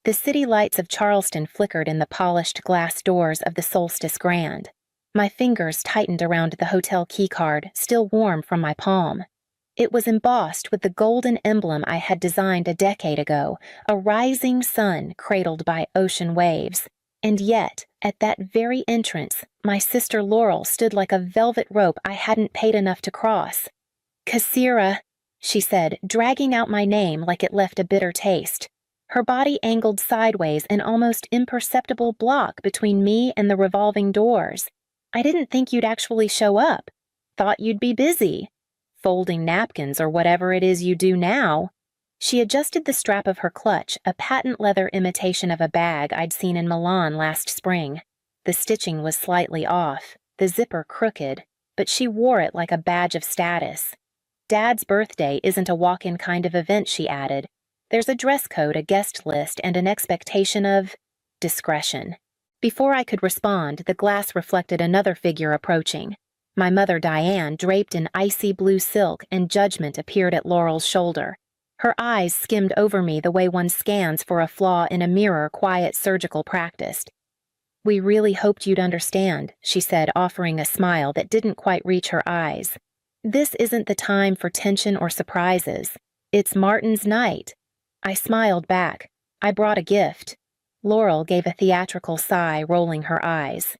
The city lights of Charleston flickered in the polished glass doors of the Solstice Grand. My fingers tightened around the hotel keycard, still warm from my palm. It was embossed with the golden emblem I had designed a decade ago, a rising sun cradled by ocean waves. And yet, at that very entrance, my sister Laurel stood like a velvet rope I hadn't paid enough to cross. "Kasira," she said, dragging out my name like it left a bitter taste. Her body angled sideways, an almost imperceptible block between me and the revolving doors. "I didn't think you'd actually show up. Thought you'd be busy. Folding napkins or whatever it is you do now." She adjusted the strap of her clutch, a patent leather imitation of a bag I'd seen in Milan last spring. The stitching was slightly off, the zipper crooked, but she wore it like a badge of status. "Dad's birthday isn't a walk-in kind of event," she added. "There's a dress code, a guest list, and an expectation of discretion." Before I could respond, the glass reflected another figure approaching. My mother Diane, draped in icy blue silk, and judgment appeared at Laurel's shoulder. Her eyes skimmed over me the way one scans for a flaw in a mirror quiet surgical practice. "We really hoped you'd understand," she said, offering a smile that didn't quite reach her eyes. "This isn't the time for tension or surprises. It's Martin's night." I smiled back. "I brought a gift." Laurel gave a theatrical sigh, rolling her eyes.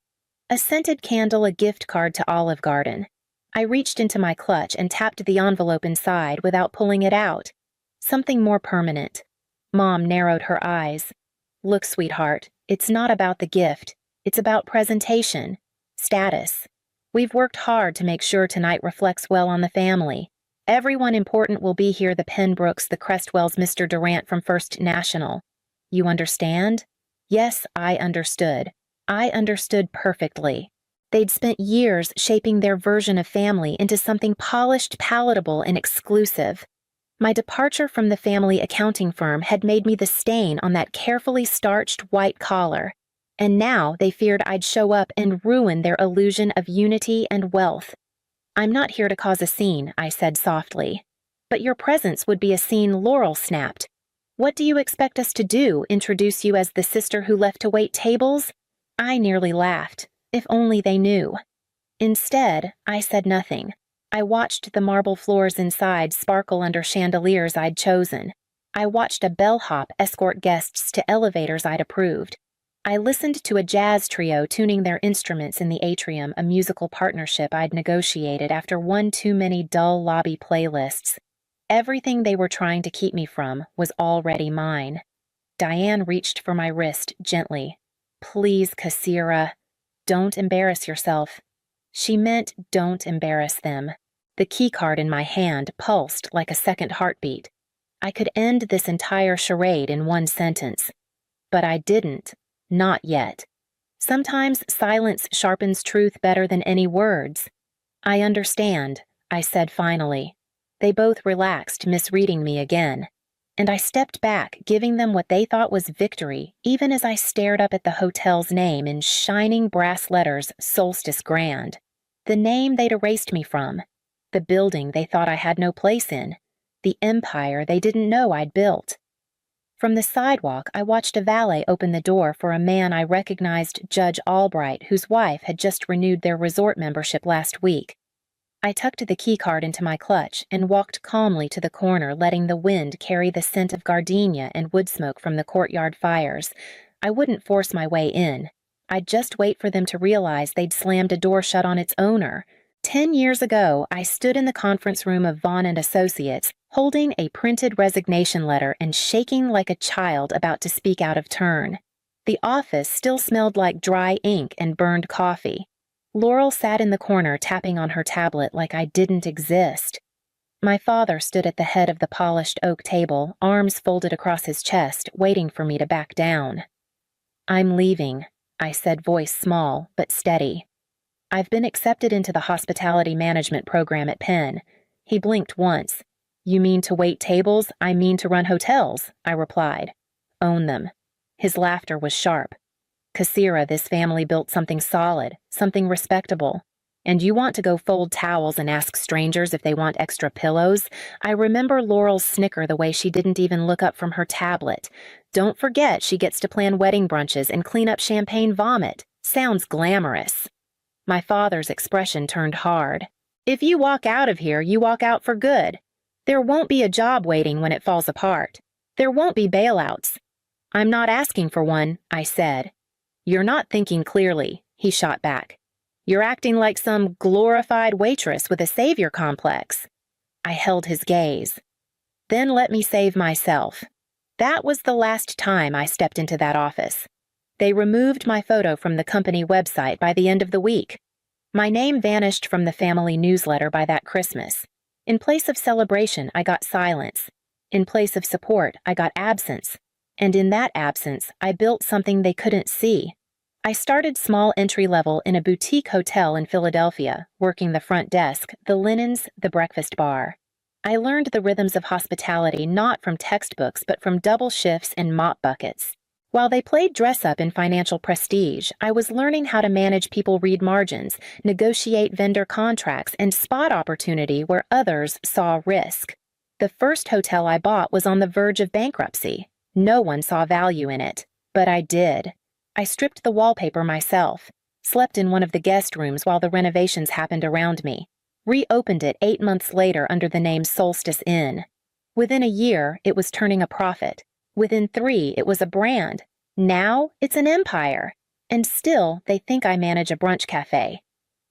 A scented candle, a gift card to Olive Garden. I reached into my clutch and tapped the envelope inside without pulling it out. Something more permanent. Mom narrowed her eyes. "Look, sweetheart, it's not about the gift. It's about presentation. Status. We've worked hard to make sure tonight reflects well on the family. Everyone important will be here, the Penbrooks, the Crestwells, Mr. Durant from First National. You understand?" Yes, I understood. I understood perfectly. They'd spent years shaping their version of family into something polished, palatable, and exclusive. My departure from the family accounting firm had made me the stain on that carefully starched white collar, and now they feared I'd show up and ruin their illusion of unity and wealth. "I'm not here to cause a scene," I said softly. "But your presence would be a scene," Laurel snapped. "What do you expect us to do, introduce you as the sister who left to wait tables?" I nearly laughed. If only they knew. Instead, I said nothing. I watched the marble floors inside sparkle under chandeliers I'd chosen. I watched a bellhop escort guests to elevators I'd approved. I listened to a jazz trio tuning their instruments in the atrium, a musical partnership I'd negotiated after one too many dull lobby playlists. Everything they were trying to keep me from was already mine. Diane reached for my wrist gently. "Please, Kasira, don't embarrass yourself." She meant don't embarrass them. The keycard in my hand pulsed like a second heartbeat. I could end this entire charade in one sentence. But I didn't. Not yet. Sometimes silence sharpens truth better than any words. "I understand," I said finally. They both relaxed, misreading me again. And I stepped back, giving them what they thought was victory, even as I stared up at the hotel's name in shining brass letters, Solstice Grand. The name they'd erased me from. The building they thought I had no place in. The empire they didn't know I'd built. From the sidewalk, I watched a valet open the door for a man I recognized, Judge Albright, whose wife had just renewed their resort membership last week. I tucked the keycard into my clutch and walked calmly to the corner, letting the wind carry the scent of gardenia and wood smoke from the courtyard fires. I wouldn't force my way in. I'd just wait for them to realize they'd slammed a door shut on its owner. 10 years ago, I stood in the conference room of Vaughn and Associates, holding a printed resignation letter and shaking like a child about to speak out of turn. The office still smelled like dry ink and burned coffee. Laurel sat in the corner tapping on her tablet like I didn't exist. My father stood at the head of the polished oak table, arms folded across his chest, waiting for me to back down. "I'm leaving," I said, voice small but steady. "I've been accepted into the hospitality management program at Penn." He blinked once. "You mean to wait tables? I mean to run hotels," I replied. "Own them." His laughter was sharp. "Kasira, this family built something solid, something respectable. And you want to go fold towels and ask strangers if they want extra pillows? I remember Laurel's snicker the way she didn't even look up from her tablet. Don't forget she gets to plan wedding brunches and clean up champagne vomit. Sounds glamorous. My father's expression turned hard. If you walk out of here, you walk out for good. There won't be a job waiting when it falls apart. There won't be bailouts. I'm not asking for one, I said. You're not thinking clearly, he shot back. You're acting like some glorified waitress with a savior complex. I held his gaze. Then let me save myself. That was the last time I stepped into that office. They removed my photo from the company website by the end of the week. My name vanished from the family newsletter by that Christmas. In place of celebration, I got silence. In place of support, I got absence. And in that absence, I built something they couldn't see. I started small entry-level in a boutique hotel in Philadelphia, working the front desk, the linens, the breakfast bar. I learned the rhythms of hospitality not from textbooks but from double shifts and mop buckets. While they played dress-up in financial prestige, I was learning how to manage people-read margins, negotiate vendor contracts, and spot opportunity where others saw risk. The first hotel I bought was on the verge of bankruptcy. No one saw value in it, but I did. I stripped the wallpaper myself, slept in one of the guest rooms while the renovations happened around me, reopened it 8 months later under the name Solstice Inn. Within a year, it was turning a profit. Within 3, it was a brand. Now, it's an empire. And still, they think I manage a brunch cafe.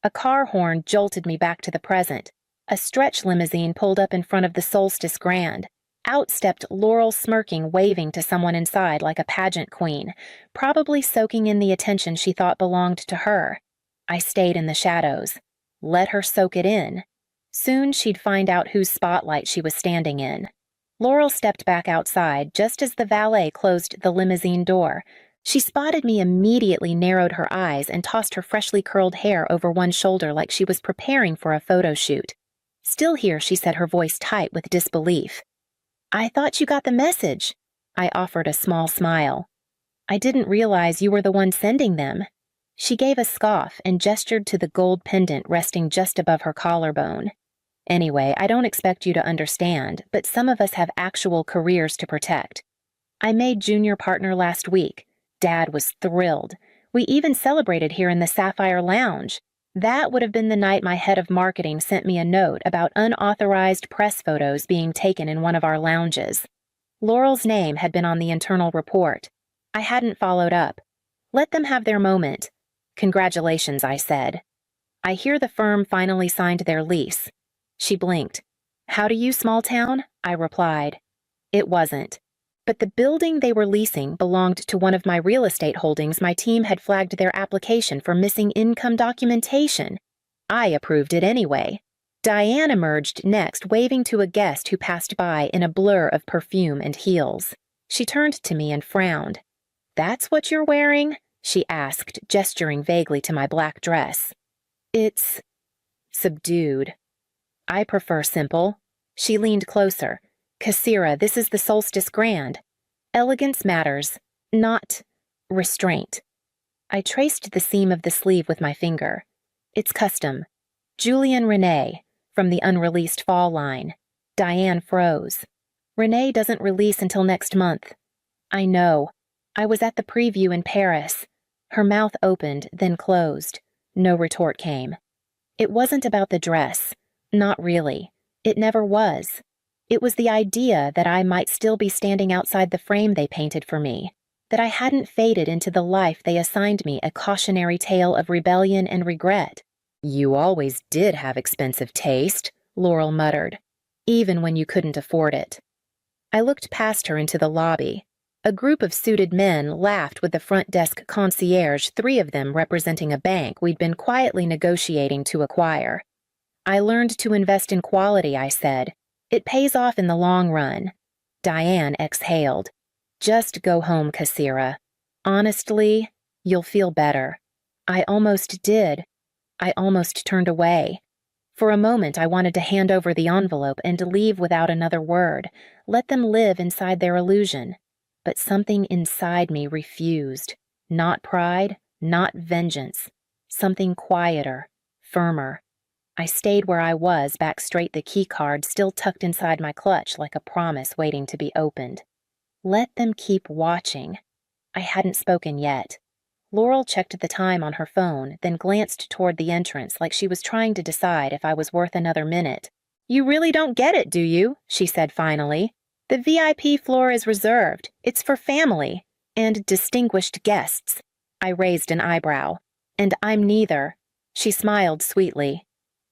A car horn jolted me back to the present. A stretch limousine pulled up in front of the Solstice Grand. Out stepped Laurel smirking, waving to someone inside like a pageant queen, probably soaking in the attention she thought belonged to her. I stayed in the shadows. Let her soak it in. Soon she'd find out whose spotlight she was standing in. Laurel stepped back outside just as the valet closed the limousine door. She spotted me immediately, narrowed her eyes, and tossed her freshly curled hair over one shoulder like she was preparing for a photo shoot. Still here, she said, her voice tight with disbelief. I thought you got the message. I offered a small smile. I didn't realize you were the one sending them. She gave a scoff and gestured to the gold pendant resting just above her collarbone. Anyway, I don't expect you to understand, but some of us have actual careers to protect. I made junior partner last week. Dad was thrilled. We even celebrated here in the Sapphire Lounge. That would have been the night my head of marketing sent me a note about unauthorized press photos being taken in one of our lounges. Laurel's name had been on the internal report. I hadn't followed up. Let them have their moment. Congratulations, I said. I hear the firm finally signed their lease. She blinked. How do you, small town? I replied. It wasn't. But the building they were leasing belonged to one of my real estate holdings. My team had flagged their application for missing income documentation. I approved it anyway. Diane emerged next, waving to a guest who passed by in a blur of perfume and heels. She turned to me and frowned. That's what you're wearing? She asked, gesturing vaguely to my black dress. It's subdued. I prefer simple. She leaned closer. Kassira, this is the Solstice Grand. Elegance matters, not restraint. I traced the seam of the sleeve with my finger. It's custom. Julian Renee, from the unreleased fall line. Diane froze. Renee doesn't release until next month. I know. I was at the preview in Paris. Her mouth opened, then closed. No retort came. It wasn't about the dress. Not really. It never was. It was the idea that I might still be standing outside the frame they painted for me, that I hadn't faded into the life they assigned me, a cautionary tale of rebellion and regret. You always did have expensive taste, Laurel muttered, even when you couldn't afford it. I looked past her into the lobby. A group of suited men laughed with the front desk concierge, 3 of them representing a bank we'd been quietly negotiating to acquire. I learned to invest in quality, I said. It pays off in the long run. Diane exhaled. Just go home, Kassira. Honestly, you'll feel better. I almost did. I almost turned away. For a moment, I wanted to hand over the envelope and leave without another word, let them live inside their illusion. But something inside me refused. Not pride, not vengeance. Something quieter, firmer. I stayed where I was, back straight, the keycard still tucked inside my clutch like a promise waiting to be opened. Let them keep watching. I hadn't spoken yet. Laurel checked the time on her phone, then glanced toward the entrance like she was trying to decide if I was worth another minute. "You really don't get it, do you?" she said finally. "The VIP floor is reserved. It's for family and distinguished guests." I raised an eyebrow. "And I'm neither." She smiled sweetly.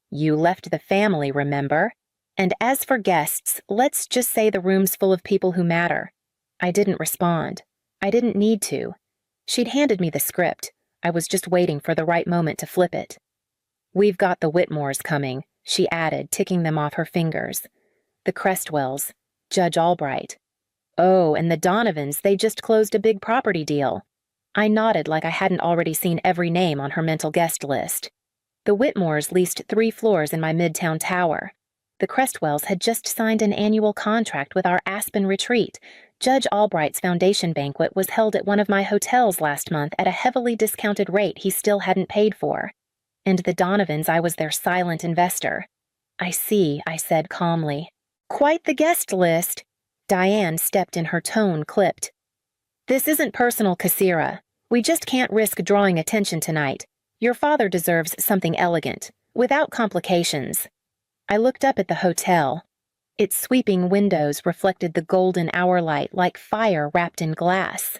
"You left the family, remember? And as for guests, let's just say the room's full of people who matter." I didn't respond. I didn't need to. She'd handed me the script. I was just waiting for the right moment to flip it. "We've got the Whitmores coming," she added, ticking them off her fingers. "The Crestwells, Judge Albright. Oh, and the Donovans, they just closed a big property deal." I nodded like I hadn't already seen every name on her mental guest list. The Whitmores leased 3 floors in my Midtown tower. The Crestwells had just signed an annual contract with our Aspen retreat. Judge Albright's foundation banquet was held at one of my hotels last month at a heavily discounted rate he still hadn't paid for. And the Donovans, I was their silent investor. "I see," I said calmly. "Quite the guest list." Diane stepped in, her tone clipped. "This isn't personal, Kassira. We just can't risk drawing attention tonight. Your father deserves something elegant, without complications." I looked up at the hotel. Its sweeping windows reflected the golden hour light like fire wrapped in glass.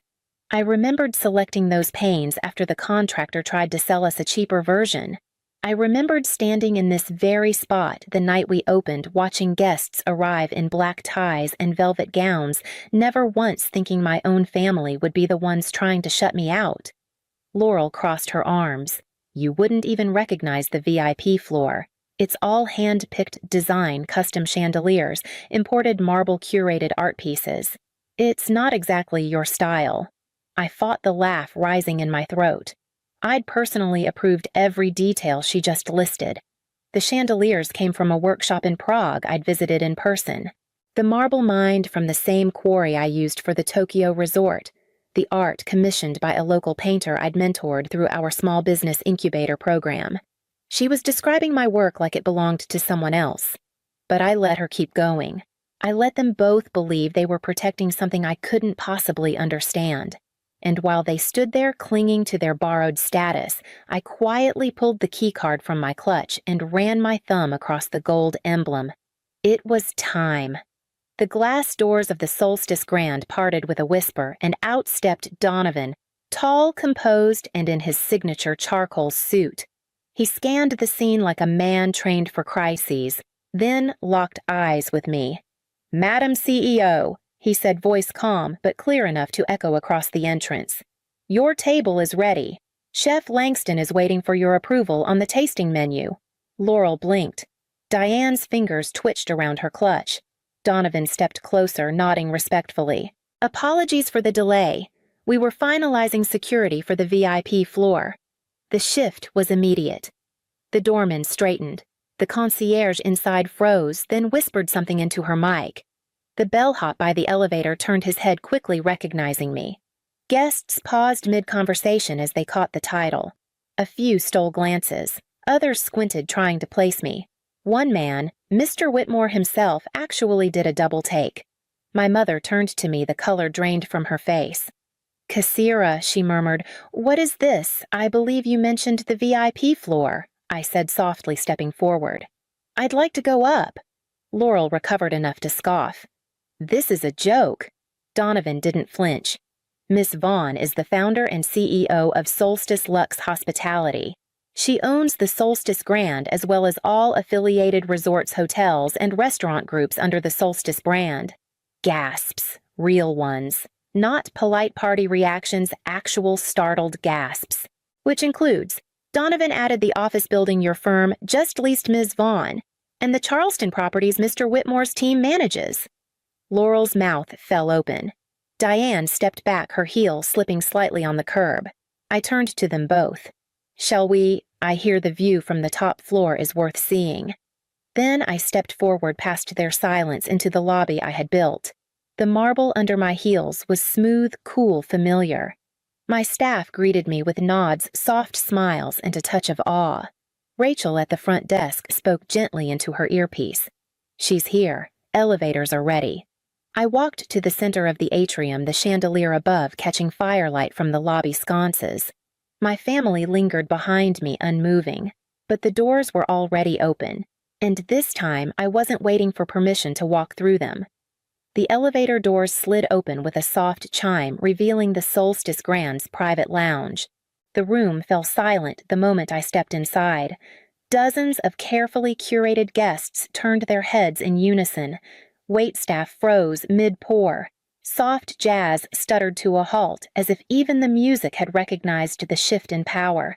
I remembered selecting those panes after the contractor tried to sell us a cheaper version. I remembered standing in this very spot the night we opened, watching guests arrive in black ties and velvet gowns, never once thinking my own family would be the ones trying to shut me out. Laurel crossed her arms. "You wouldn't even recognize the VIP floor. It's all hand-picked design, custom chandeliers, imported marble curated art pieces. It's not exactly your style." I fought the laugh rising in my throat. I'd personally approved every detail she just listed. The chandeliers came from a workshop in Prague I'd visited in person. The marble mined from the same quarry I used for the Tokyo resort. The art commissioned by a local painter I'd mentored through our small business incubator program. She was describing my work like it belonged to someone else. But I let her keep going. I let them both believe they were protecting something I couldn't possibly understand. And while they stood there clinging to their borrowed status, I quietly pulled the keycard from my clutch and ran my thumb across the gold emblem. It was time. The glass doors of the Solstice Grand parted with a whisper, and out stepped Donovan, tall, composed, and in his signature charcoal suit. He scanned the scene like a man trained for crises, then locked eyes with me. "Madam CEO," he said, voice calm but clear enough to echo across the entrance. "Your table is ready. Chef Langston is waiting for your approval on the tasting menu." Laurel blinked. Diane's fingers twitched around her clutch. Donovan stepped closer, nodding respectfully. "Apologies for the delay. We were finalizing security for the VIP floor." The shift was immediate. The doorman straightened. The concierge inside froze, then whispered something into her mic. The bellhop by the elevator turned his head quickly, recognizing me. Guests paused mid-conversation as they caught the title. A few stole glances. Others squinted, trying to place me. One man, Mr. Whitmore himself, actually did a double take. My mother turned to me, the color drained from her face. "Kassira," she murmured, "what is this? I believe you mentioned the VIP floor," I said softly, stepping forward. "I'd like to go up." Laurel recovered enough to scoff. "This is a joke." Donovan didn't flinch. "Miss Vaughn is the founder and CEO of Solstice Luxe Hospitality. She owns the Solstice Grand as well as all affiliated resorts, hotels, and restaurant groups under the Solstice brand." Gasps. Real ones. Not polite party reactions, actual startled gasps. "Which includes, Donovan added the office building your firm just leased Ms. Vaughn, and the Charleston properties Mr. Whitmore's team manages." Laurel's mouth fell open. Diane stepped back, her heel slipping slightly on the curb. I turned to them both. "Shall we? I hear the view from the top floor is worth seeing." Then I stepped forward past their silence into the lobby I had built. The marble under my heels was smooth, cool, familiar. My staff greeted me with nods, soft smiles, and a touch of awe. Rachel at the front desk spoke gently into her earpiece. "She's here. Elevators are ready." I walked to the center of the atrium, the chandelier above catching firelight from the lobby sconces. My family lingered behind me, unmoving, but the doors were already open, and this time I wasn't waiting for permission to walk through them. The elevator doors slid open with a soft chime, revealing the Solstice Grand's private lounge. The room fell silent the moment I stepped inside. Dozens of carefully curated guests turned their heads in unison. Waitstaff froze mid-pour. Soft jazz stuttered to a halt, as if even the music had recognized the shift in power.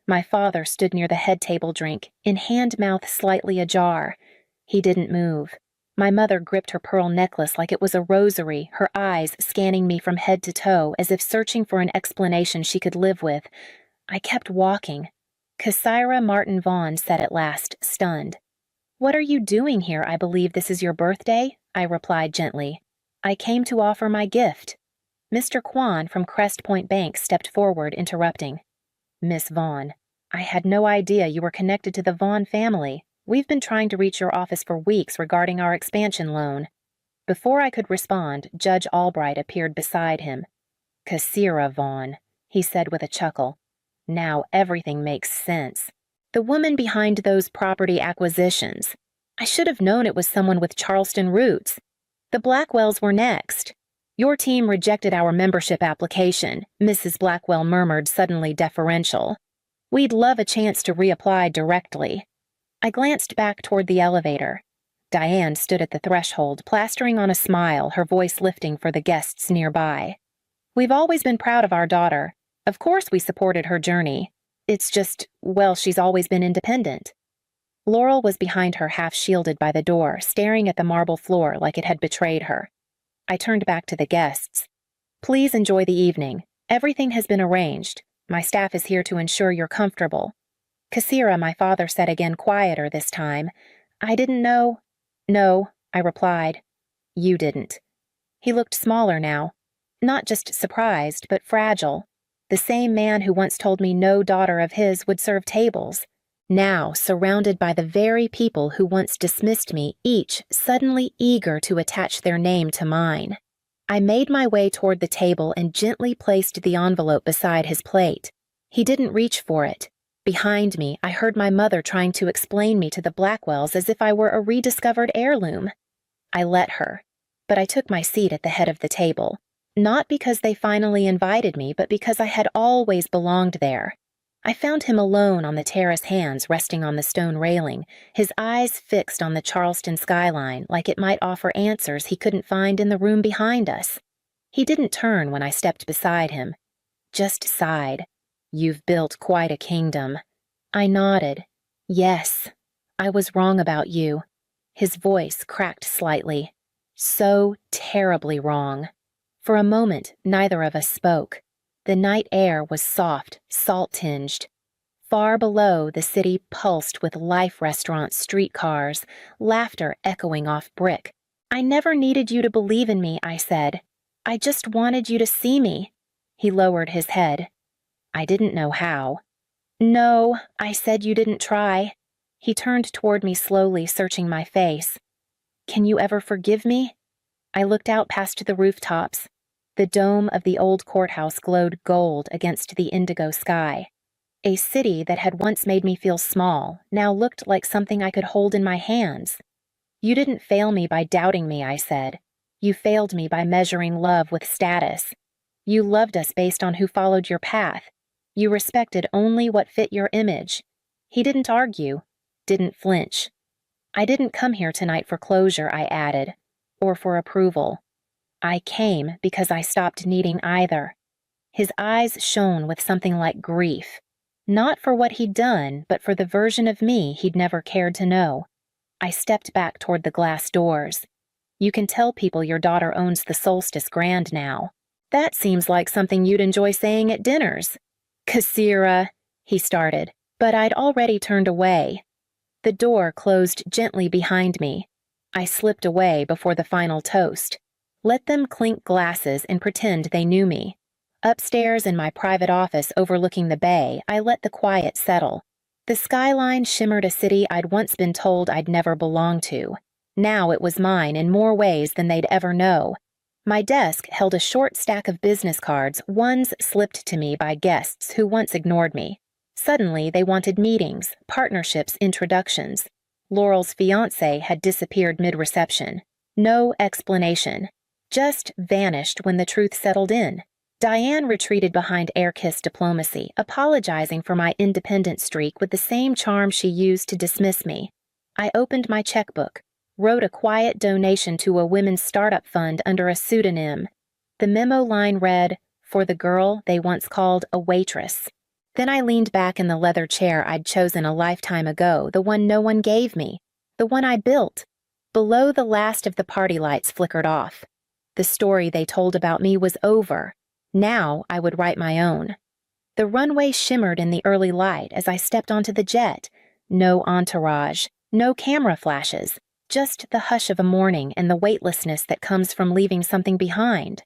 My father stood near the head table drink, in hand-mouth slightly ajar. He didn't move. My mother gripped her pearl necklace like it was a rosary, her eyes scanning me from head to toe as if searching for an explanation she could live with. I kept walking. Cassira Martin Vaughn said at last, stunned. "What are you doing here? I believe this is your birthday?" I replied gently. "I came to offer my gift." Mr. Kwan from Crest Point Bank stepped forward, interrupting. "Miss Vaughn, I had no idea you were connected to the Vaughn family. We've been trying to reach your office for weeks regarding our expansion loan." Before I could respond, Judge Albright appeared beside him. "Cassira Vaughn," he said with a chuckle. "Now everything makes sense. The woman behind those property acquisitions. I should have known it was someone with Charleston roots. The Blackwells were next." "Your team rejected our membership application," Mrs. Blackwell murmured, suddenly deferential. "We'd love a chance to reapply directly." I glanced back toward the elevator. Diane stood at the threshold, plastering on a smile, her voice lifting for the guests nearby. "We've always been proud of our daughter. Of course we supported her journey. It's just, well, she's always been independent." Laurel was behind her, half shielded by the door, staring at the marble floor like it had betrayed her. I turned back to the guests. "Please enjoy the evening. Everything has been arranged. My staff is here to ensure you're comfortable." "Cassira," my father said again, quieter this time. "I didn't know." "No," I replied. "You didn't." He looked smaller now. Not just surprised, but fragile. The same man who once told me no daughter of his would serve tables. Now, surrounded by the very people who once dismissed me, each suddenly eager to attach their name to mine. I made my way toward the table and gently placed the envelope beside his plate. He didn't reach for it. Behind me, I heard my mother trying to explain me to the Blackwells as if I were a rediscovered heirloom. I let her, but I took my seat at the head of the table, not because they finally invited me, but because I had always belonged there. I found him alone on the terrace, hands resting on the stone railing, his eyes fixed on the Charleston skyline like it might offer answers he couldn't find in the room behind us. He didn't turn when I stepped beside him, just sighed. "You've built quite a kingdom." I nodded. "Yes, I was wrong about you." His voice cracked slightly. So terribly wrong. For a moment, neither of us spoke. The night air was soft, salt-tinged. Far below, the city pulsed with life restaurants, streetcars, laughter echoing off brick. "I never needed you to believe in me," I said. "I just wanted you to see me." He lowered his head. I didn't know how. "No, I said you didn't try." He turned toward me slowly, searching my face. "Can you ever forgive me?" I looked out past the rooftops. The dome of the old courthouse glowed gold against the indigo sky. A city that had once made me feel small now looked like something I could hold in my hands. "You didn't fail me by doubting me," I said. "You failed me by measuring love with status. You loved us based on who followed your path. You respected only what fit your image." He didn't argue, didn't flinch. "I didn't come here tonight for closure," I added, "or for approval. I came because I stopped needing either." His eyes shone with something like grief, not for what he'd done, but for the version of me he'd never cared to know. I stepped back toward the glass doors. "You can tell people your daughter owns the Solstice Grand now. That seems like something you'd enjoy saying at dinners." "Cassira," he started, but I'd already turned away. The door closed gently behind me. I slipped away before the final toast. Let them clink glasses and pretend they knew me. Upstairs in my private office overlooking the bay, I let the quiet settle. The skyline shimmered a city I'd once been told I'd never belong to. Now it was mine in more ways than they'd ever know. My desk held a short stack of business cards, ones slipped to me by guests who once ignored me. Suddenly, they wanted meetings, partnerships, introductions. Laurel's fiancé had disappeared mid-reception. No explanation. Just vanished when the truth settled in. Diane retreated behind air-kissed diplomacy, apologizing for my independent streak with the same charm she used to dismiss me. I opened my checkbook, wrote a quiet donation to a women's startup fund under a pseudonym. The memo line read, "For the girl they once called a waitress." Then I leaned back in the leather chair I'd chosen a lifetime ago, the one no one gave me, the one I built. Below, the last of the party lights flickered off. The story they told about me was over. Now I would write my own. The runway shimmered in the early light as I stepped onto the jet. No entourage, no camera flashes, just the hush of a morning and the weightlessness that comes from leaving something behind.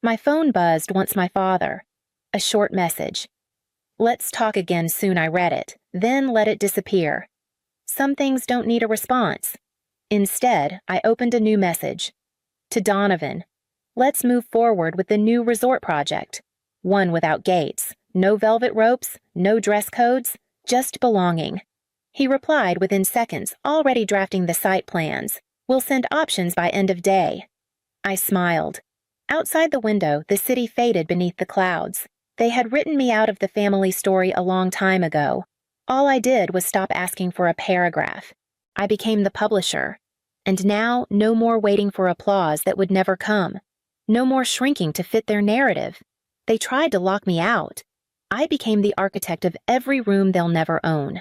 My phone buzzed once my father. A short message. "Let's talk again soon," I read it, then let it disappear. Some things don't need a response. Instead, I opened a new message. To Donovan. Let's move forward with the new resort project. One without gates, no velvet ropes, no dress codes, just belonging. He replied within seconds, already drafting the site plans. We'll send options by end of day. I smiled. Outside the window, the city faded beneath the clouds. They had written me out of the family story a long time ago. All I did was stop asking for a paragraph. I became the publisher. And now, no more waiting for applause that would never come. No more shrinking to fit their narrative. They tried to lock me out. I became the architect of every room they'll never own.